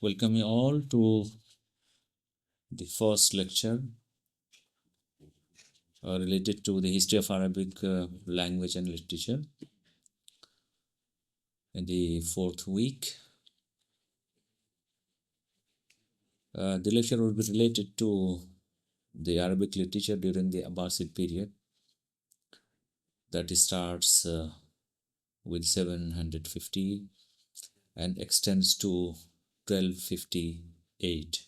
Welcome you all to the first lecture related to the history of Arabic language and literature in the fourth week. The lecture will be related to the Arabic literature during the Abbasid period that starts with 750 and extends to 1258.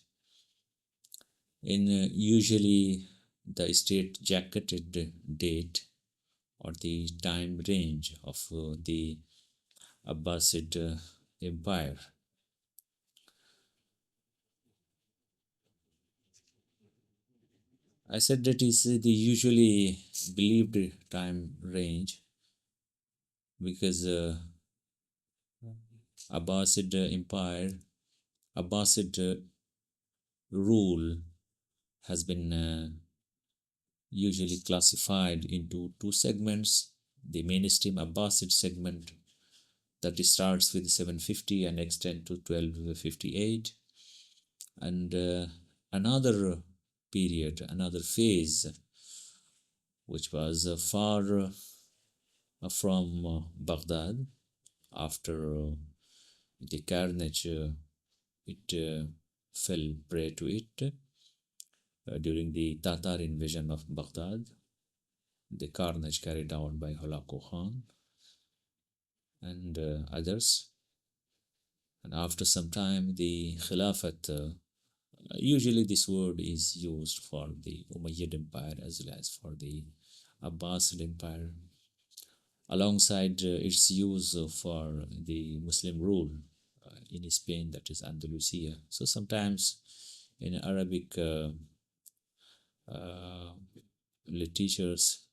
In usually the state jacketed date or the time range of the Abbasid Empire. I said that is the usually believed time range because Abbasid Empire, Abbasid rule has been usually classified into two segments. The mainstream Abbasid segment that starts with 750 and extends to 1258, and another period, another phase, which was far from Baghdad after the carnage it fell prey to it during the Tatar invasion of Baghdad, the carnage carried out by Holako Khan and others. And after some time, the Khilafat, usually this word is used for the Umayyad Empire as well as for the Abbasid Empire, alongside its use for the Muslim rule in Spain, that is Andalusia. So sometimes in Arabic literatures,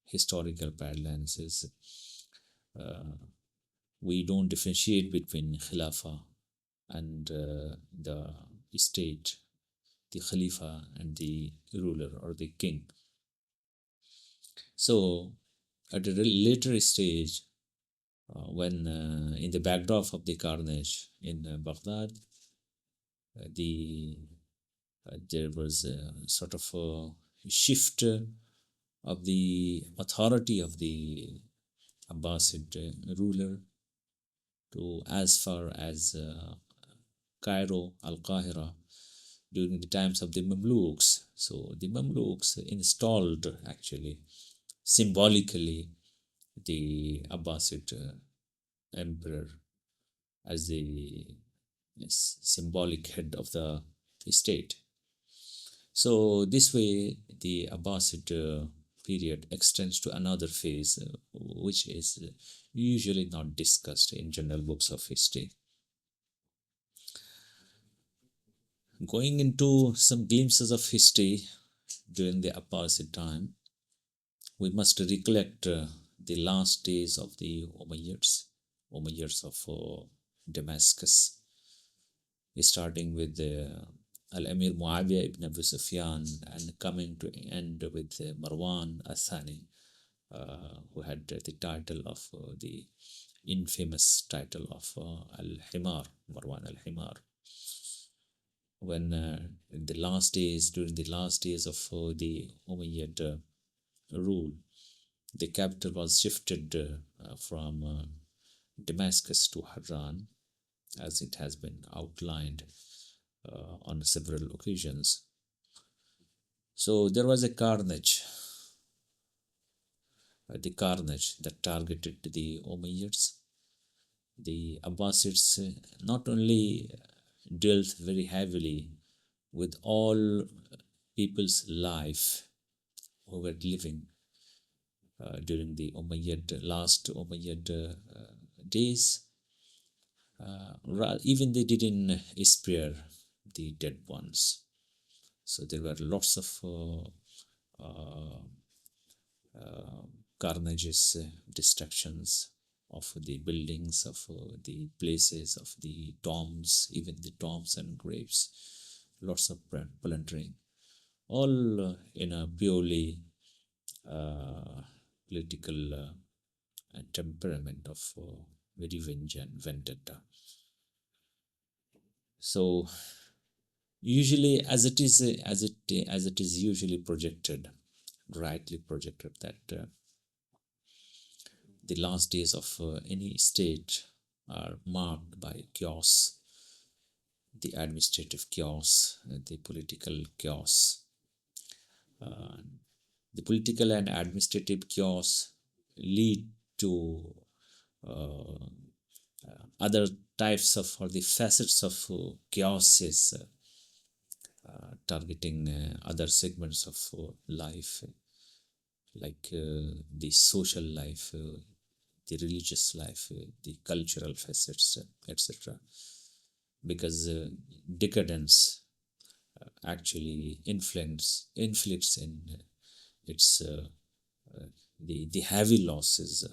historical parlance is we don't differentiate between Khilafah and the state, the Khalifa and the ruler or the king. So at a later stage, when in the backdrop of the carnage in Baghdad, there was a sort of a shift of the authority of the Abbasid ruler to as far as Cairo, Al-Qahira, during the times of the Mamluks. So the Mamluks installed actually symbolically the Abbasid emperor as the symbolic head of the state. So this way the Abbasid period extends to another phase which is usually not discussed in general books of history. Going into some glimpses of history during the Abbasid time, we must recollect the last days of the Umayyads of Damascus, starting with Al-Amir Muawiyah ibn Abu Sufyan and coming to end with Marwan al-Thani, who had the title of the infamous title of Al-Himar, Marwan al-Himar. When in the last days, during the last days of the Umayyad rule, the capital was shifted from Damascus to Harran, as it has been outlined on several occasions. So there was a carnage, the carnage that targeted the Umayyads. The Abbasids not only dealt very heavily with all people's life who were living during the last Umayyad days. Even they didn't spare the dead ones. So there were lots of carnages, destructions of the buildings, of the places, of the tombs, even the tombs and graves, lots of plundering, all in a purely political temperament of revenge and vendetta. So usually, as it is usually projected, rightly projected, that the last days of any state are marked by chaos, the administrative chaos, the political chaos. Uh, the political and administrative chaos lead to uh, other types of, or the facets of chaoses, targeting other segments of life, like the social life, the religious life, the cultural facets, etc. Because decadence actually inflicts in its the heavy losses,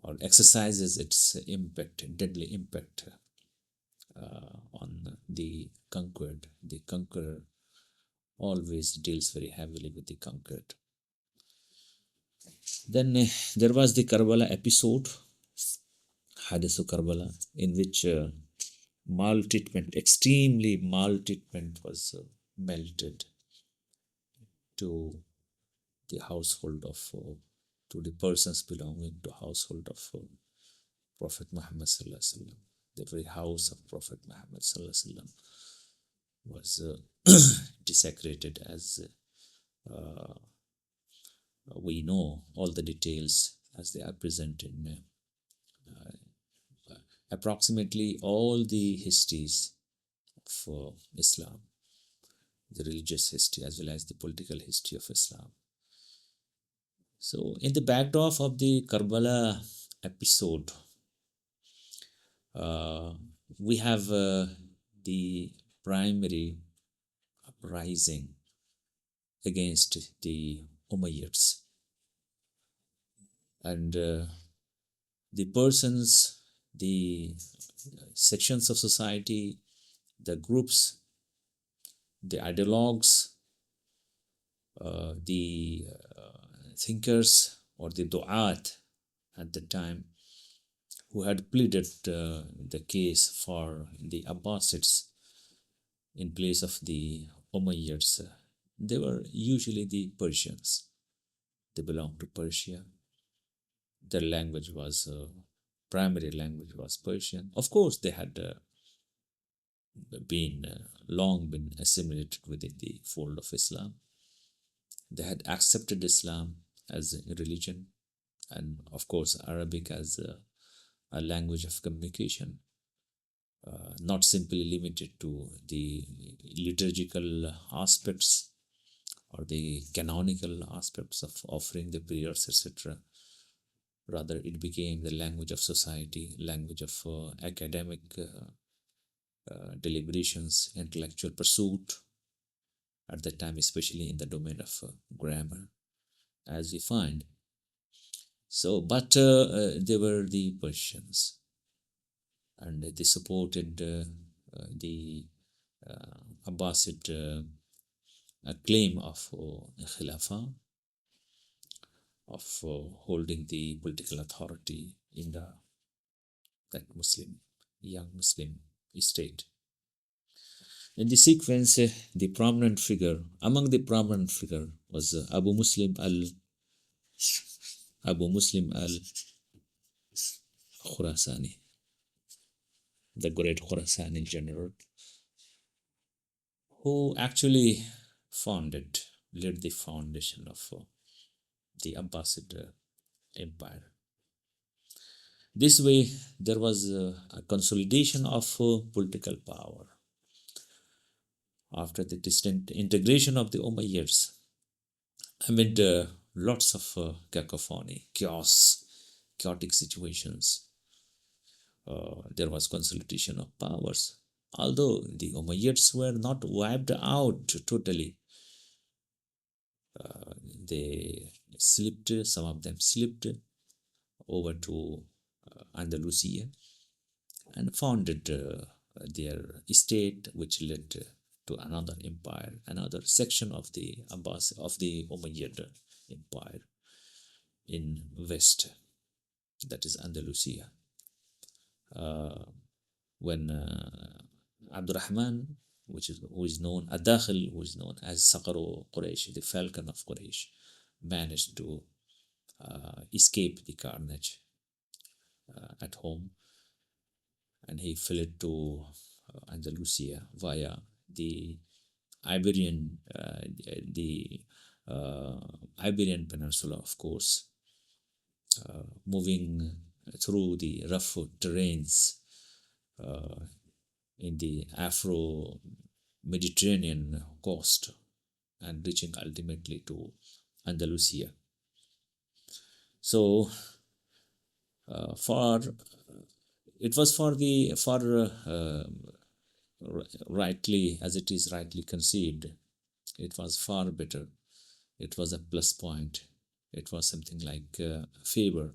or exercises its impact, deadly impact on the conquered. The conqueror always deals very heavily with the conquered. Then there was the Karbala episode, Hadisu Karbala, in which maltreatment, extremely maltreatment, was melted to the household of, to the persons belonging to household of Prophet Muhammad Sallallahu Alaihi Wasallam. The very house of Prophet Muhammad Sallallahu Alaihi Wasallam was desecrated, as uh, we know all the details as they are present in approximately all the histories of Islam, the religious history as well as the political history of Islam. So, in the backdrop of the Karbala episode, uh, we have the primary uprising against the Umayyads, and the persons, the sections of society, the groups, the ideologues, the thinkers, or the du'at at the time, who had pleaded the case for the Abbasids in place of the Umayyads. They were usually the Persians. They belonged to Persia. Their language was, primary language was Persian. Of course, they had long been assimilated within the fold of Islam. They had accepted Islam as a religion, and of course Arabic as a language of communication, not simply limited to the liturgical aspects or the canonical aspects of offering the prayers, etc. Rather, it became the language of society, language of academic deliberations, intellectual pursuit at that time, especially in the domain of grammar, as we find. So, but they were the Persians, and they supported the Abbasid claim of Khilafah, of holding the political authority in that young Muslim state. In the sequence, the prominent figure, among the prominent figure, was Abu Muslim al Khurasani, the great Khurasani general, who actually led the foundation of the Abbasid Empire. This way, there was a consolidation of political power after the distant integration of the Umayyads, amid lots of cacophony, chaotic situations. There was consolidation of powers. Although the Umayyads were not wiped out totally, they slipped, some of them slipped over to Andalusia and founded their state, which led to another empire, another section of the Umayyad empire in west, that is Andalusia. When Abdurrahman, who is known Adakhil, who is known as Saqaro Quraysh, the Falcon of Quraysh, managed to escape the carnage at home, and he fled to Andalusia via the Iberian, the Iberian Peninsula, of course, moving through the rough terrains uh, in the Afro Mediterranean coast and reaching ultimately to Andalusia. So, for it was for rightly as it is rightly conceived, it was far better. It was a plus point. It was something like a favor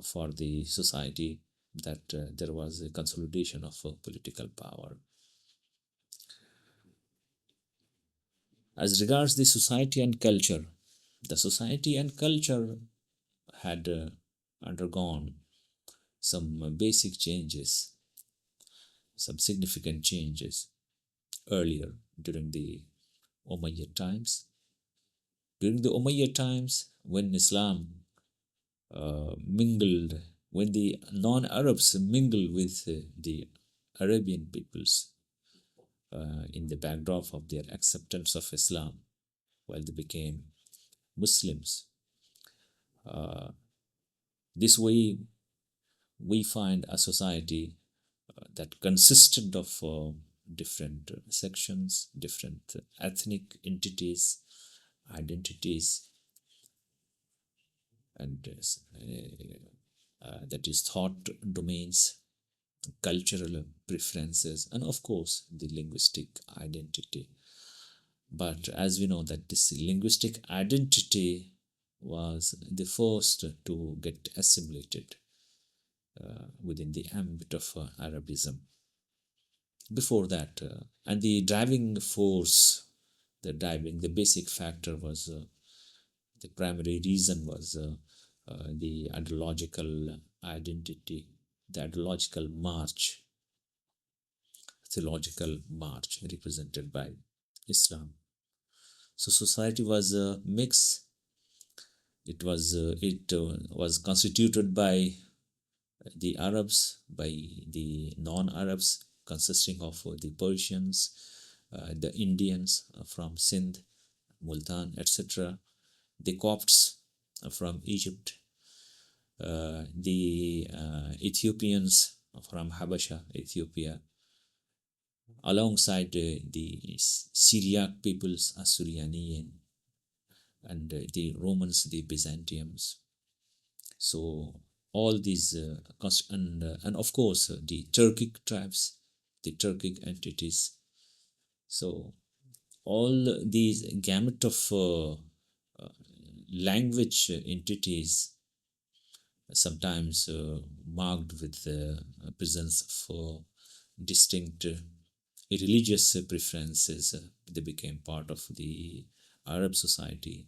for the society that there was a consolidation of political power. As regards the society and culture, the society and culture had undergone some basic changes, some significant changes earlier during the Umayyad times. During the Umayyad times, when Islam mingled, when the non Arabs mingled with the Arabian peoples in the backdrop of their acceptance of Islam, while they became Muslims, uh, this way we find a society that consisted of different sections, different ethnic entities, identities, and that is thought domains, cultural preferences, and of course the linguistic identity. But as we know that this linguistic identity was the first to get assimilated within the ambit of Arabism. Before that, and the driving force, the basic factor was the primary reason was the ideological identity, the ideological march, theological march represented by Islam. So society was a mix. It was constituted by the Arabs, by the non-Arabs, consisting of the Persians, the Indians from Sindh, Multan, etc., the Copts from Egypt, the Ethiopians from Habasha, Ethiopia, alongside the Syriac peoples, Assyrian, and the Romans, the Byzantiums. So all these, and of course the Turkic tribes, the Turkic entities. So all these gamut of language entities, sometimes marked with the presence of distinct religious preferences, they became part of the Arab society,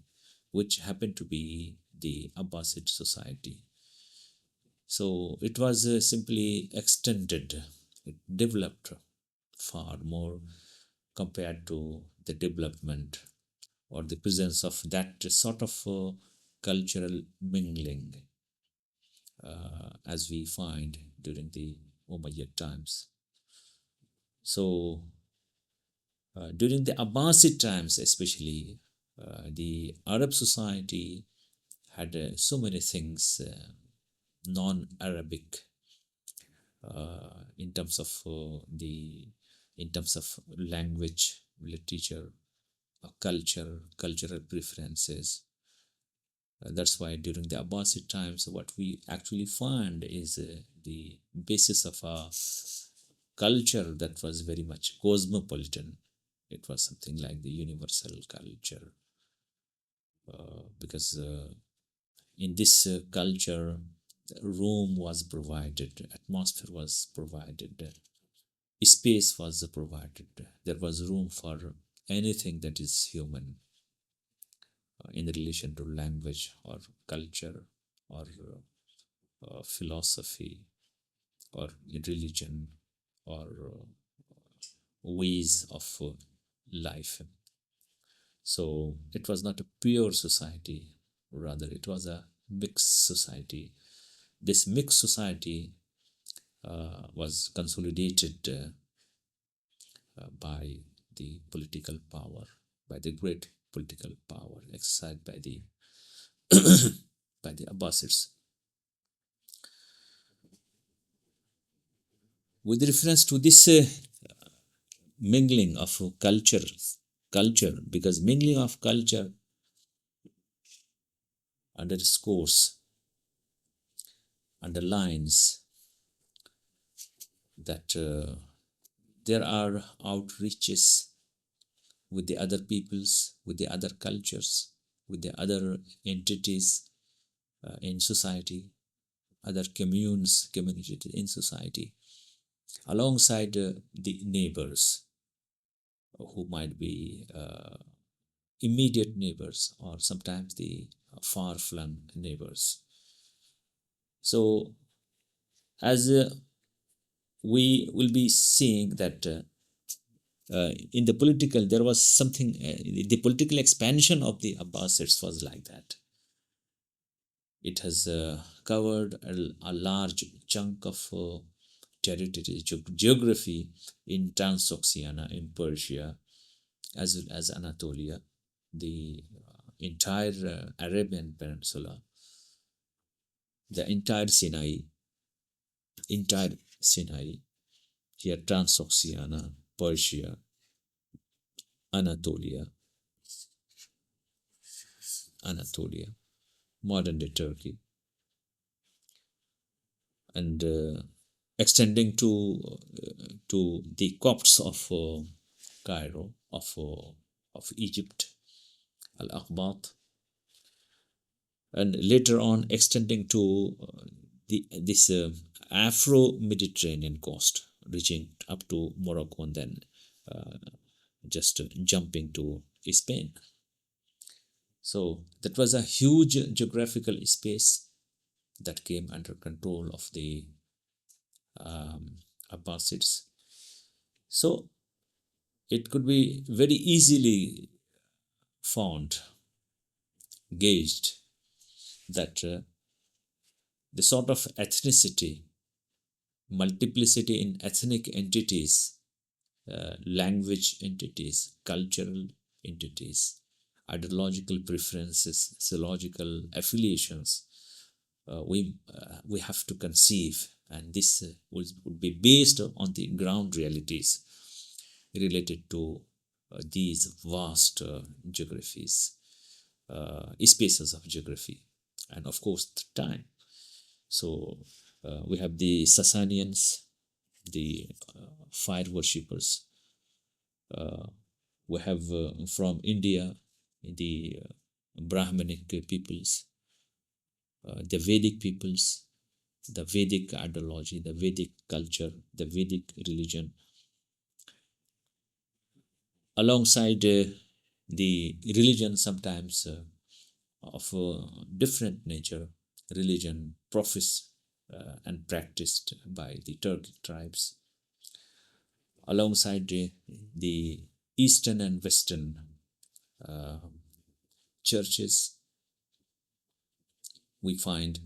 which happened to be the Abbasid society. So it was simply extended, it developed far more compared to the development or the presence of that sort of cultural mingling as we find during the Umayyad times. So during the Abbasid times, especially, the Arab society had so many things non-Arabic in terms of language, literature, culture, cultural preferences. That's why during the Abbasid times, what we actually find is the basis of a culture that was very much cosmopolitan. It was something like the universal culture, because in this culture, room was provided, atmosphere was provided, space was provided. There was room for anything that is human in relation to language or culture or philosophy or religion or ways of life. So it was not a pure society, rather, it was a mixed society. This mixed society was consolidated by the political power, by the great political power exercised by the by the Abbasids. With reference to this mingling of culture, because mingling of culture underscores, underlines that there are outreaches with the other peoples, with the other cultures, with the other entities in society, other communities in society, alongside the neighbors who might be immediate neighbors or sometimes the far flung neighbors. So, as we will be seeing that in the political, there was something, the political expansion of the Abbasids was like that. It has covered a large chunk of territory, geography in Transoxiana, in Persia, as well as Anatolia, the entire Arabian Peninsula, the entire Sinai, here Transoxiana, Persia, Anatolia, modern day Turkey, and extending to the Copts of Cairo, of Egypt, Al Aqbat, and later on extending to this Afro-Mediterranean coast, reaching up to Morocco, and then just jumping to Spain. So that was a huge geographical space that came under control of the Abbasids. So it could be very easily found, gauged, that the sort of ethnicity, multiplicity in ethnic entities, language entities, cultural entities, ideological preferences, sociological affiliations, we have to conceive, and this would be based on the ground realities related to these vast geographies, spaces of geography, and of course the time. So we have the Sasanians, the fire worshippers. We have from India the Brahmanic peoples, the Vedic peoples, the Vedic ideology, the Vedic culture, the Vedic religion, alongside the religion sometimes of different nature, religion professed and practiced by the Turkic tribes, alongside the Eastern and Western uh, churches. We find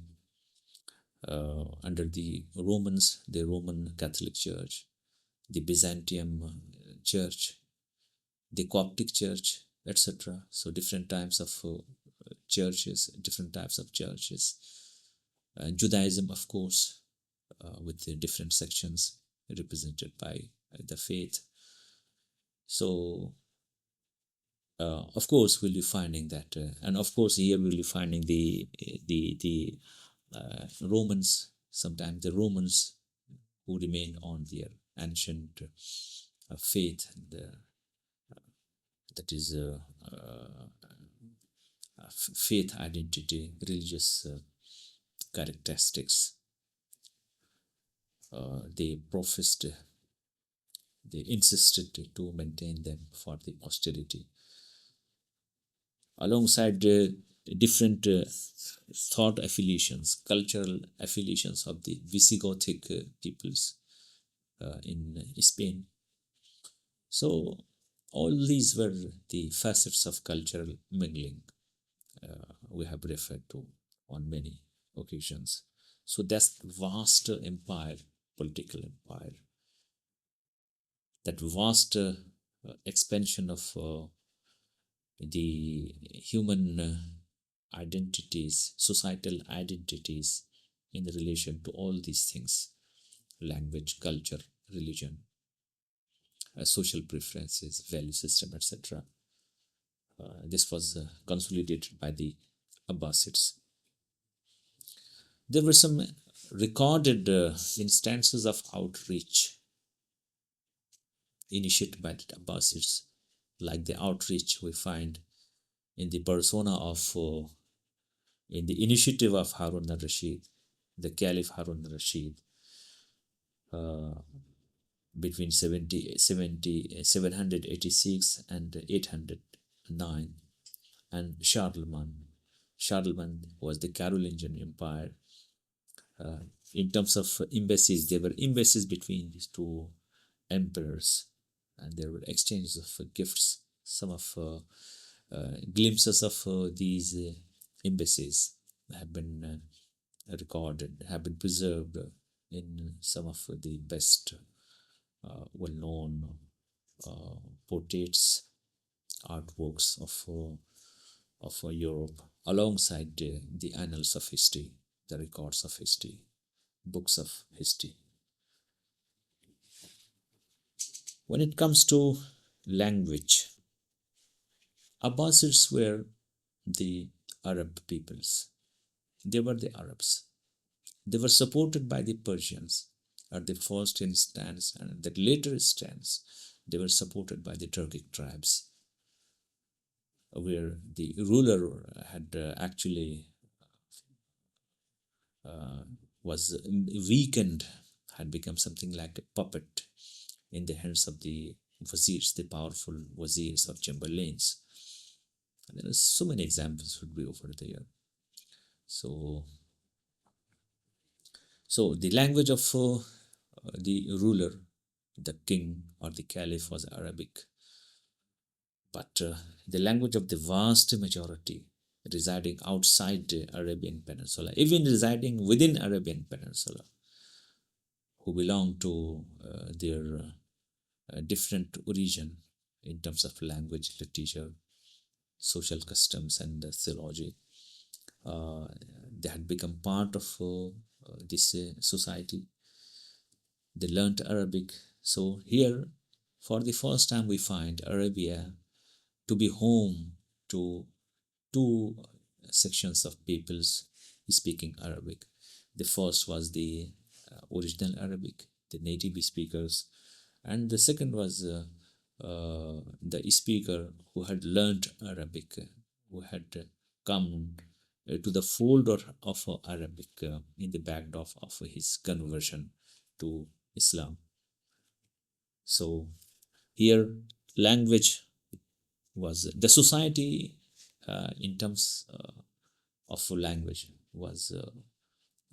under the Romans, the Roman Catholic Church, the Byzantium Church, the Coptic Church, etc. So different types of churches, different types of churches. Judaism, of course, with the different sections represented by the faith. So, of course, we'll be finding that, and of course, here we'll be finding the Romans. Sometimes the Romans who remain on their ancient faith, and that is faith identity, religious characteristics. They professed, they insisted to maintain them for the posterity. Alongside different thought affiliations, cultural affiliations of the Visigothic peoples in Spain, So all these were the facets of cultural mingling we have referred to on many occasions. So that's vast empire, political empire, that vast expansion of the human identities, societal identities in relation to all these things: language, culture, religion, social preferences, value system, etc. This was consolidated by the Abbasids. There were some recorded instances of outreach initiated by the Abbasids, like the outreach we find in the persona of, in the initiative of Harun al-Rashid, the Caliph Harun al-Rashid, uh, between 786 and 809, and Charlemagne. Charlemagne was the Carolingian Empire. Uh, in terms of embassies, there were embassies between these two emperors, and there were exchanges of gifts. Some of glimpses of these embassies have been recorded, have been preserved in some of the best well-known portraits, artworks of Europe, alongside the annals of history, the records of history, books of history. When it comes to language, Abbasids were the Arab peoples. They were the Arabs. They were supported by the Persians at the first instance, and at the later instance, they were supported by the Turkic tribes, where the ruler had actually was weakened, had become something like a puppet in the hands of the wazirs, the powerful wazirs or chamberlains. And there are so many examples would be over there. So, so the language of the ruler, the king or the caliph, was Arabic, but the language of the vast majority residing outside the Arabian Peninsula, even residing within Arabian Peninsula, who belong to their different origin in terms of language, literature, social customs, and theology. They had become part of this society. They learned Arabic. So here, for the first time, we find Arabia to be home to two sections of peoples speaking Arabic. The first was the original Arabic, the native speakers, and the second was the speaker who had learned Arabic, who had come to the fold of Arabic in the backdrop of his conversion to Islam. So here, language was the society in terms of language was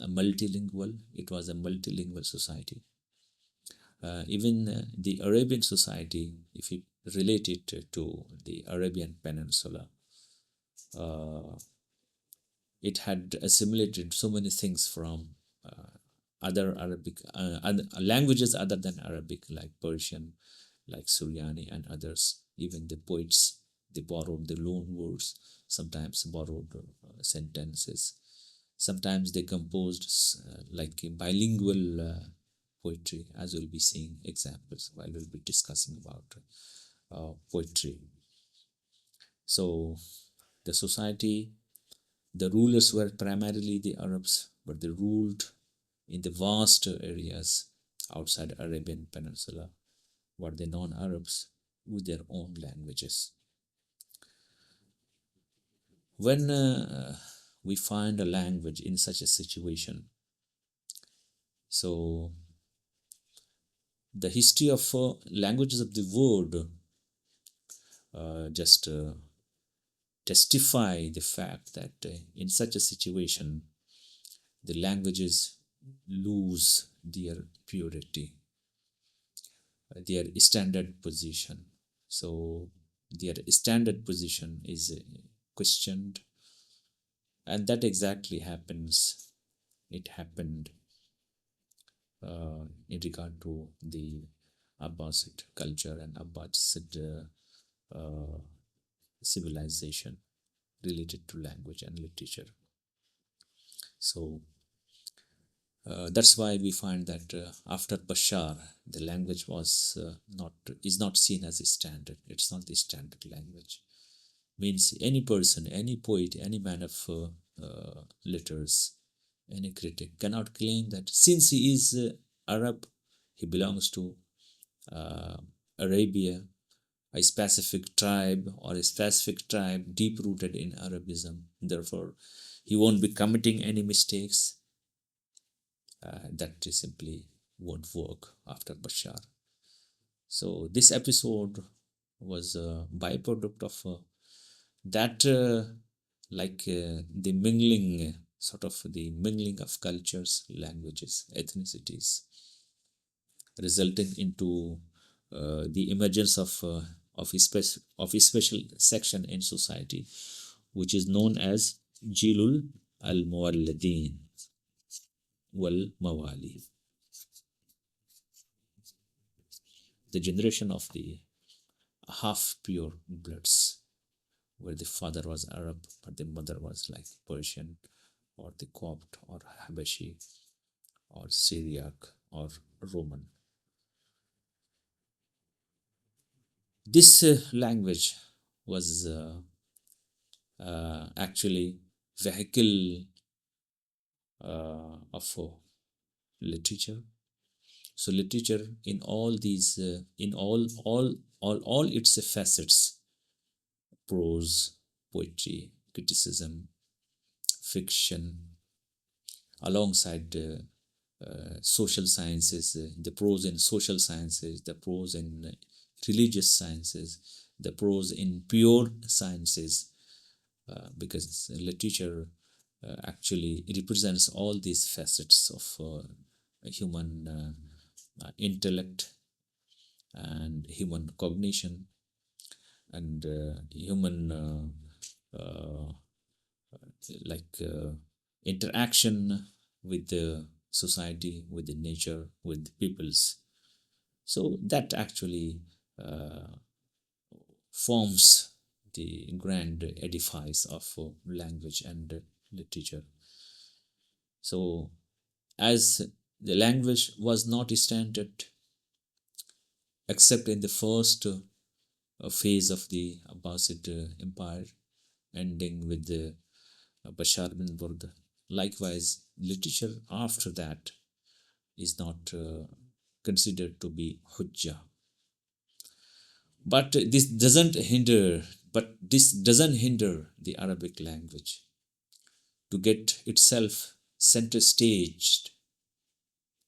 a multilingual. It was a multilingual society. Even the Arabian society, if you relate it to the Arabian Peninsula, uh, it had assimilated so many things from other Arabic other languages other than Arabic, like Persian, like Suryani, and others. Even the poets, they borrowed the loan words, sometimes borrowed sentences. Sometimes they composed like a bilingual poetry, as we'll be seeing examples while we'll be discussing about poetry. So the society, the rulers were primarily the Arabs, but they ruled in the vast areas outside Arabian Peninsula, were the non-Arabs with their own languages. When we find a language in such a situation, so the history of languages of the world just testify the fact that in such a situation, the languages lose their purity. their standard position. So their standard position is questioned, and that exactly happens. It happened in regard to the Abbasid culture and Abbasid civilization related to language and literature. So that's why we find that after Bashar, the language was not is not seen as a standard. It's not the standard language. Means any person, any poet, any man of letters, any critic cannot claim that since he is Arab, he belongs to uh, Arabia, a specific tribe or a specific tribe deep rooted in Arabism. Therefore, he won't be committing any mistakes. That simply won't work after Bashar. So this episode was a byproduct of that, the mingling, sort of the mingling of cultures, languages, ethnicities, resulting into the emergence of a special section in society, which is known as Jilul al Muwalladin wal Mawali, the generation of the half pure bloods, where the father was Arab but the mother was like Persian or the Copt or Habashi or Syriac or Roman. This language was actually vehicle of literature. So literature in all these, in all its facets, prose, poetry, criticism, fiction, alongside social sciences, the prose in social sciences, the prose in religious sciences, the prose in pure sciences, because literature actually represents all these facets of human intellect and human cognition and human like interaction with the society, with the nature, with peoples. So that actually forms the grand edifice of language and literature. So, as the language was not standard except in the first phase of the Abbasid Empire, ending with the Bashar bin Burda. Likewise, literature after that is not considered to be hujjah. But this doesn't hinder the Arabic language to get itself center staged,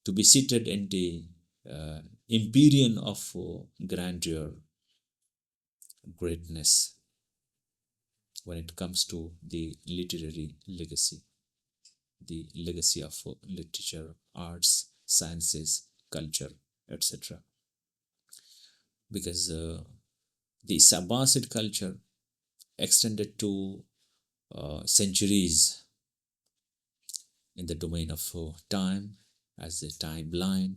to be seated in the empyrean of grandeur, greatness when it comes to the literary legacy, the legacy of literature, arts, sciences, culture, etc. Because the Abbasid culture extended to centuries in the domain of time as a timeline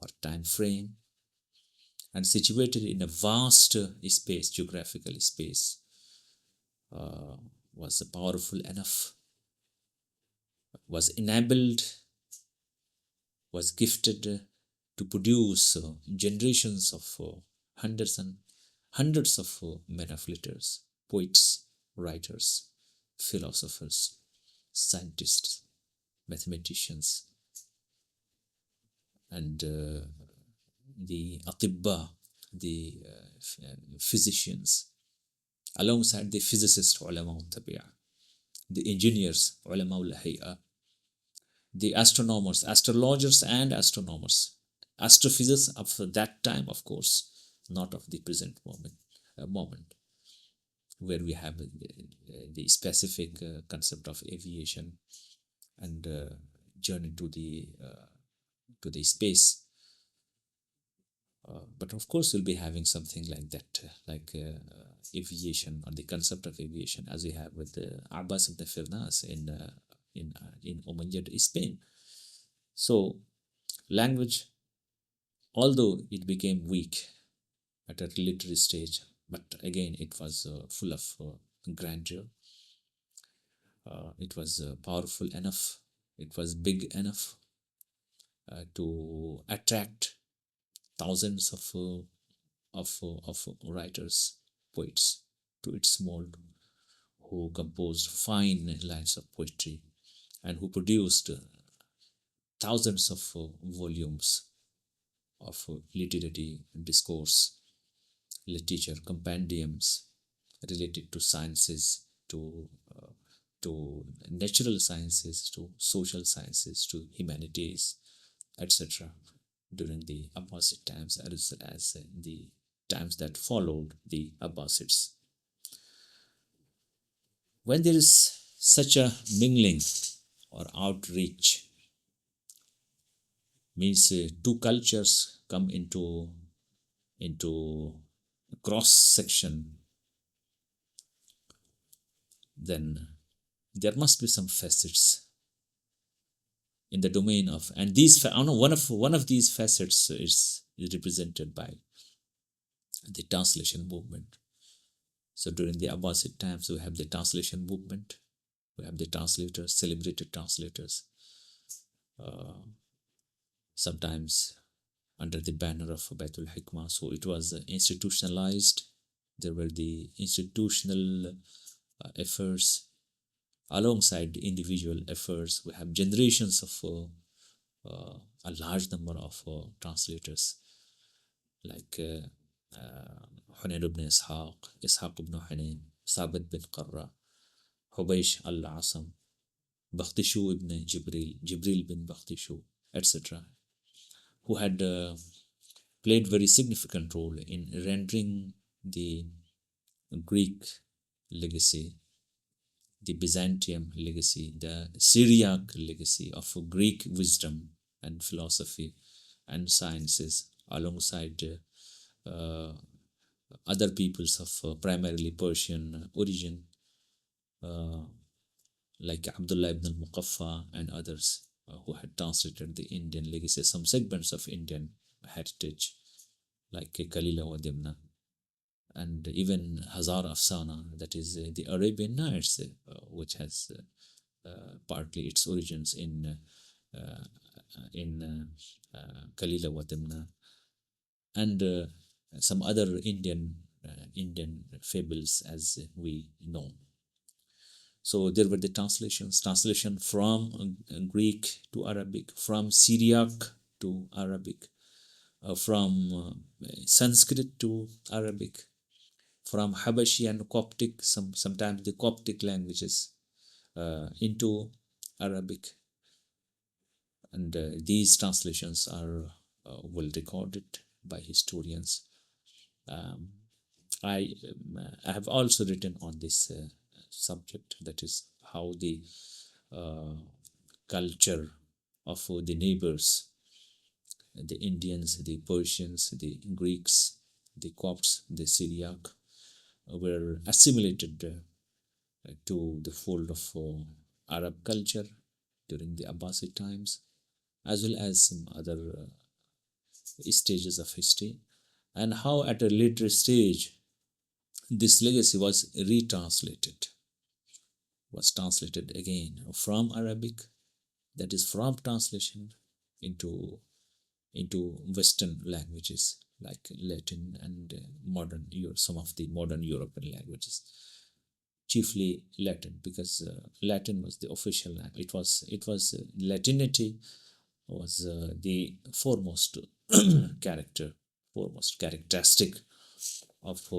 or time frame, and situated in a vast space, geographical space, was powerful enough, was enabled, was gifted to produce generations of hundreds of men of letters, poets, writers, philosophers, scientists, mathematicians, and the atibba, the physicians, alongside the physicists, ulama tabi'a, the engineers, ulama al the astronomers, astrologers, and astronomers, astrophysicists of that time, of course, not of the present moment where we have the specific concept of aviation and journey to the space. But of course, we'll be having something like that, aviation or the concept of aviation, as we have with Abbas ibn Firnas in Umayyad, Spain. So, language, although it became weak at a literary stage, but again, it was full of grandeur. It was powerful enough. It was big enough to attract thousands of writers, poets to its mold, who composed fine lines of poetry and who produced thousands of volumes of literary discourse, literature, compendiums related to sciences, to natural sciences, to social sciences, to humanities, etc. during the Abbasid times as well as the times that followed the Abbasids. When there is such a mingling or outreach, means two cultures come into cross section, then there must be some facets in the domain of, and these I know one of these facets is represented by the translation movement. So during the Abbasid times, we have the translation movement, we have the translators, celebrated translators, sometimes under the banner of Baitul Hikmah. So it was institutionalized. There were the institutional efforts alongside individual efforts. We have generations of a large number of translators like Hunayn ibn Ishaq, Ishaq ibn Hunayn, Sabit bin Qarra, Hubaysh al-Asam, Bakhtishu ibn Jibril, Jibril bin Bakhtishu, etc., who had played very significant role in rendering the Greek legacy, the Byzantium legacy, the Syriac legacy of Greek wisdom and philosophy and sciences alongside other peoples of primarily Persian origin, like Abdullah ibn al-Muqaffa and others who had translated the Indian legacy, some segments of Indian heritage, like Kalila wa Dimna, and even Hazar Afsana, that is the Arabian Nights, which has partly its origins in Kalila wa Dimna, and some other Indian fables as we know. So there were the translation from Greek to Arabic, from Syriac to Arabic, from Sanskrit to Arabic, from Habashi and Coptic, sometimes the Coptic languages, into Arabic. And these translations are well recorded by historians. I have also written on this subject, that is how the culture of the neighbors, the Indians, the Persians, the Greeks, the Copts, the Syriac, were assimilated to the fold of Arab culture during the Abbasid times, as well as some other stages of history, and how at a later stage this legacy was translated again from Arabic, that is from translation into Western languages like Latin and some of the modern European languages, chiefly Latin, because Latin was the official language. It was Latinity was the foremost characteristic of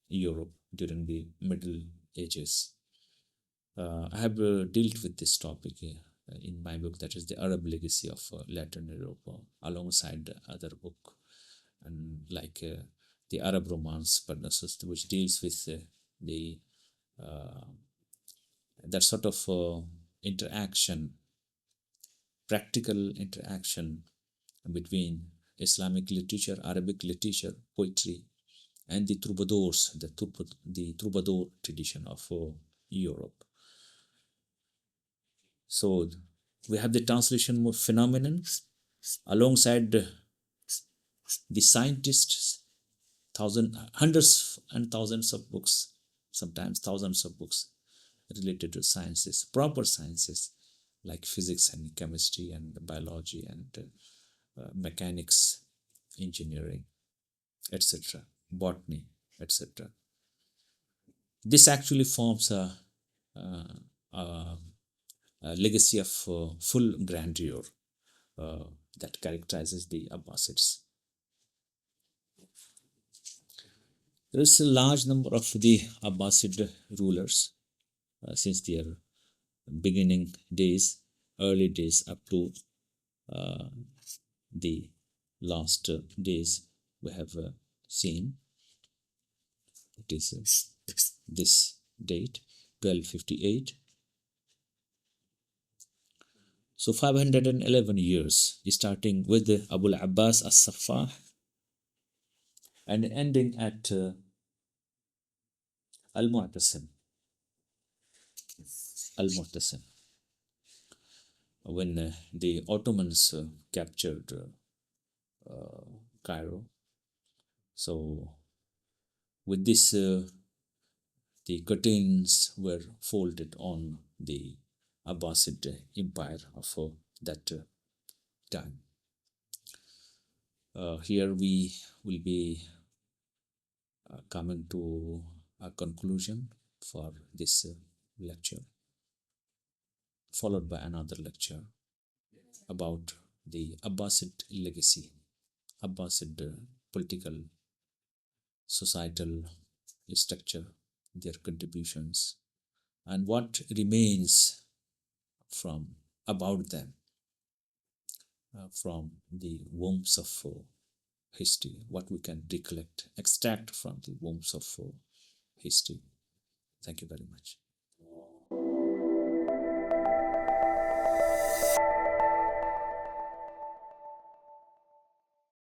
Europe during the Middle Ages. I have dealt with this topic in my book, that is the Arab legacy of Latin Europe, alongside other book, and like the Arab Romance, which deals with the that sort of interaction, practical interaction between Islamic literature, Arabic literature, poetry, and the troubadours, the troubadour tradition of Europe. So we have the translation phenomenon alongside the scientists, hundreds and thousands of books, sometimes thousands of books related to sciences, proper sciences like physics and chemistry and biology and mechanics, engineering, etc., botany, etc. This actually forms a, a legacy of full grandeur uh, that characterizes the Abbasids. There is a large number of the Abbasid rulers since their beginning days, early days up to uh, the last days we have seen. It is this date, 1258. So 511 years, starting with Abul Abbas as-Saffah and ending at Al-Mu'tasim, Al-Mu'tasim, when the Ottomans captured Cairo. So with this, the curtains were folded on the Abbasid Empire of that time. Here we will be coming to a conclusion for this lecture, followed by another lecture about the Abbasid legacy, Abbasid political, societal structure, their contributions, and what remains from about them from the wombs of history, what we can recollect, extract from the wombs of history. Thank you very much.